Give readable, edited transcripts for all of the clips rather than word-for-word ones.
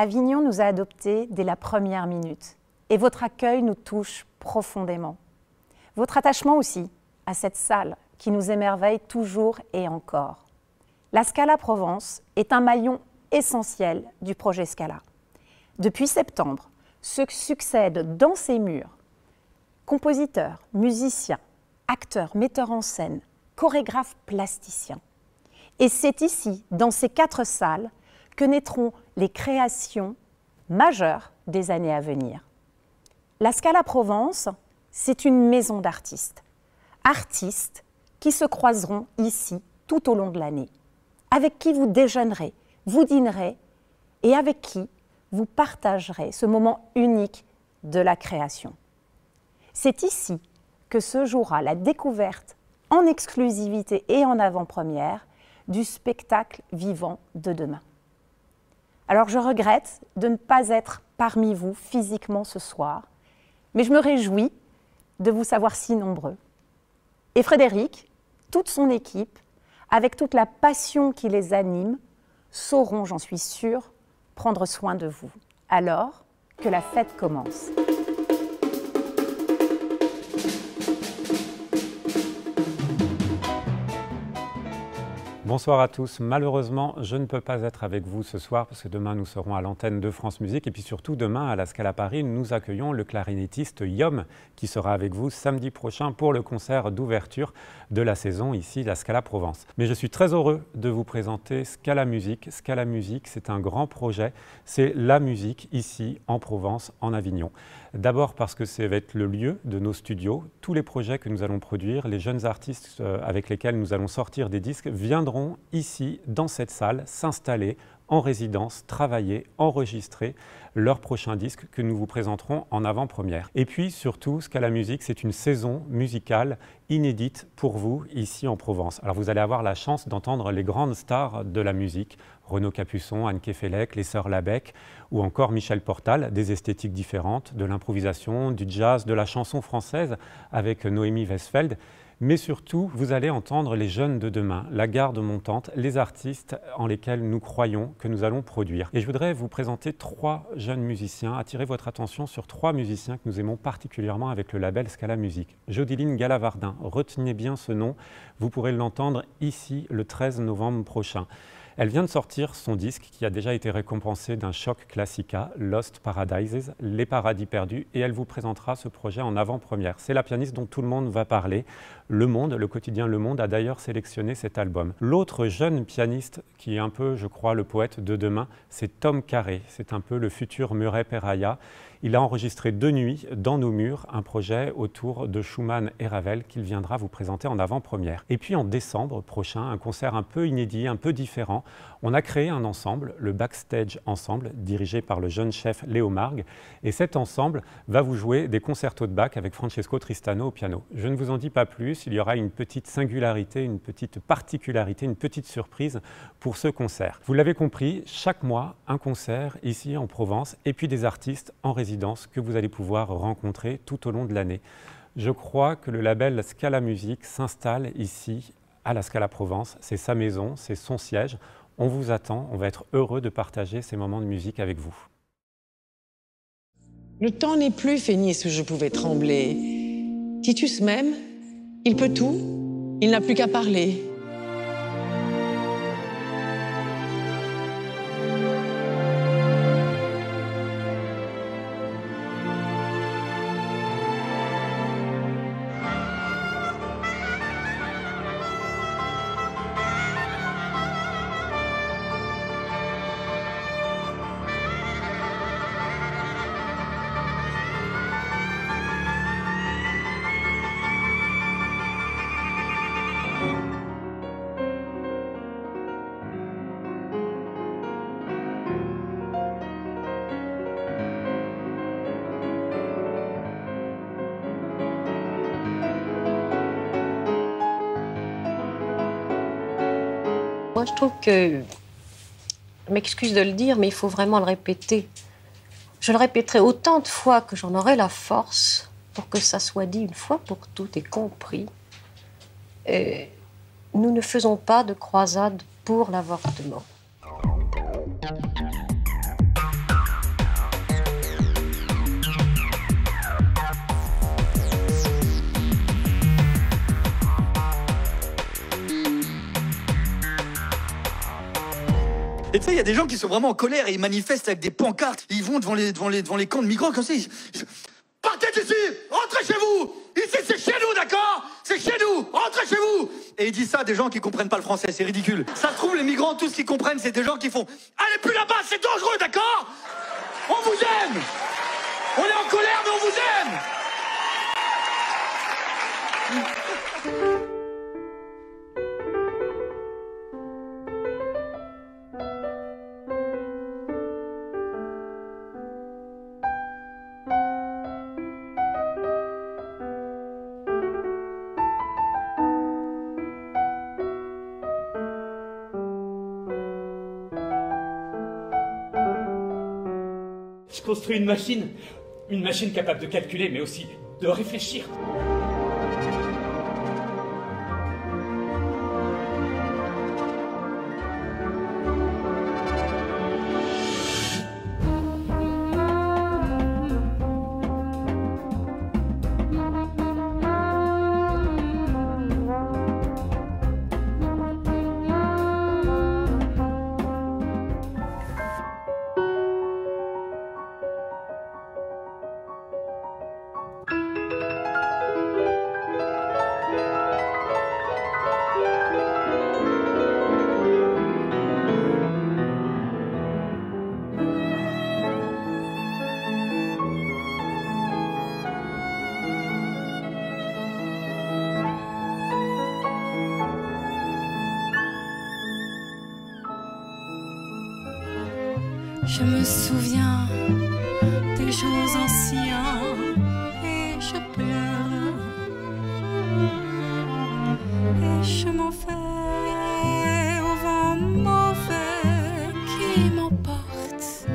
Avignon nous a adoptés dès la première minute et votre accueil nous touche profondément. Votre attachement aussi à cette salle qui nous émerveille toujours et encore. La Scala Provence est un maillon essentiel du projet Scala. Depuis septembre, se succèdent dans ces murs compositeurs, musiciens, acteurs, metteurs en scène, chorégraphes plasticiens. Et c'est ici, dans ces 4 salles, que naîtront les créations majeures des années à venir. La Scala Provence, c'est une maison d'artistes. Artistes qui se croiseront ici tout au long de l'année, avec qui vous déjeunerez, vous dînerez et avec qui vous partagerez ce moment unique de la création. C'est ici que se jouera la découverte en exclusivité et en avant-première du spectacle vivant de demain. Alors je regrette de ne pas être parmi vous physiquement ce soir, mais je me réjouis de vous savoir si nombreux. Et Frédéric, toute son équipe, avec toute la passion qui les anime, sauront, j'en suis sûre, prendre soin de vous. Alors que la fête commence. Bonsoir à tous. Malheureusement, je ne peux pas être avec vous ce soir parce que demain nous serons à l'antenne de France Musique et puis surtout demain à la Scala Paris, nous accueillons le clarinettiste Yom qui sera avec vous samedi prochain pour le concert d'ouverture de la saison ici, la Scala Provence. Mais je suis très heureux de vous présenter Scala Musique. Scala Musique, c'est un grand projet, c'est la musique ici en Provence, en Avignon. D'abord parce que ça va être le lieu de nos studios. Tous les projets que nous allons produire, les jeunes artistes avec lesquels nous allons sortir des disques viendront ici, dans cette salle, s'installer en résidence, travailler, enregistrer leur prochain disque que nous vous présenterons en avant-première. Et puis surtout, Scala Musique, c'est une saison musicale inédite pour vous ici en Provence. Alors vous allez avoir la chance d'entendre les grandes stars de la musique, Renaud Capuçon, Anne Kefelec, les Sœurs Labec ou encore Michel Portal, des esthétiques différentes, de l'improvisation, du jazz, de la chanson française avec Noémie Westfeld. Mais surtout, vous allez entendre les jeunes de demain, la garde montante, les artistes en lesquels nous croyons que nous allons produire. Et je voudrais vous présenter 3 jeunes musiciens, attirer votre attention sur 3 musiciens que nous aimons particulièrement avec le label Scala Musique. Jodiline Galavardin, retenez bien ce nom, vous pourrez l'entendre ici le 13 novembre prochain. Elle vient de sortir son disque qui a déjà été récompensé d'un choc Classica, Lost Paradises, Les Paradis Perdus, et elle vous présentera ce projet en avant-première. C'est la pianiste dont tout le monde va parler. Le Monde, le quotidien Le Monde, a d'ailleurs sélectionné cet album. L'autre jeune pianiste qui est un peu, je crois, le poète de demain, c'est Tom Carré. C'est un peu le futur Murray Perahia. Il a enregistré 2 nuits dans nos murs, un projet autour de Schumann et Ravel qu'il viendra vous présenter en avant-première. Et puis en décembre prochain, un concert un peu inédit, un peu différent. On a créé un ensemble, le Backstage Ensemble, dirigé par le jeune chef Léo Margue. Et cet ensemble va vous jouer des concertos de Bach avec Francesco Tristano au piano. Je ne vous en dis pas plus, il y aura une petite singularité, une petite particularité, une petite surprise pour ce concert. Vous l'avez compris, chaque mois, un concert ici en Provence et puis des artistes en résidence que vous allez pouvoir rencontrer tout au long de l'année. Je crois que le label Scala Musique s'installe ici à la Scala Provence. C'est sa maison, c'est son siège. On vous attend, on va être heureux de partager ces moments de musique avec vous. Le temps n'est plus, Phénice, où je pouvais trembler. Titus m'aime, il peut tout, il n'a plus qu'à parler. Moi, je trouve que, je m'excuse de le dire, mais il faut vraiment le répéter. Je le répéterai autant de fois que j'en aurai la force pour que ça soit dit une fois pour toutes et compris. Nous ne faisons pas de croisade pour l'avortement. Et tu sais, il y a des gens qui sont vraiment en colère et ils manifestent avec des pancartes. Ils vont devant les camps de migrants comme ça. Partez d'ici, rentrez chez vous. Ici, c'est chez nous, d'accord? C'est chez nous, rentrez chez vous. Et ils disent ça à des gens qui comprennent pas le français, c'est ridicule. Ça se trouve, les migrants, tous ce qu'ils comprennent, c'est des gens qui font allez plus là-bas, c'est dangereux, d'accord? On vous aime. On est en colère, mais on vous aime. Je construis une machine capable de calculer, mais aussi de réfléchir. Je me souviens des jours anciens et je pleure et je m'en vais au vent mauvais qui m'emporte.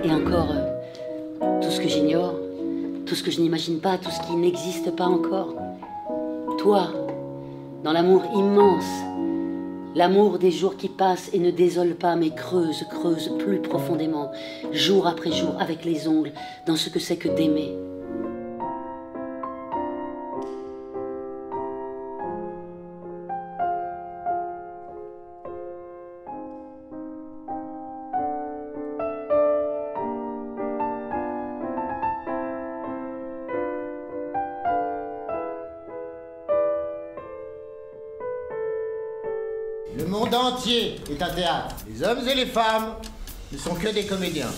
Et encore, tout ce que j'ignore, tout ce que je n'imagine pas, tout ce qui n'existe pas encore. Toi, dans l'amour immense, l'amour des jours qui passent et ne désole pas, mais creuse, creuse plus profondément, jour après jour, avec les ongles, dans ce que c'est que d'aimer. Le monde entier est un théâtre. Les hommes et les femmes ne sont que des comédiens.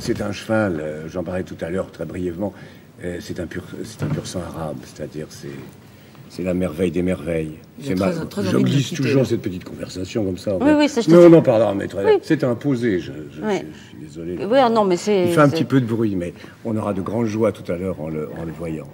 C'est un cheval, j'en parlais tout à l'heure très brièvement, c'est un pur sang arabe, c'est-à-dire c'est la merveille des merveilles. Je glisse toujours cette petite conversation comme ça. Oui, oui, ça, je te non, pardon, mais très oui. C'est imposé, je Oui. suis désolé. Oui, non, mais c'est... Il fait un petit peu de bruit, mais on aura de grandes joies tout à l'heure en le voyant.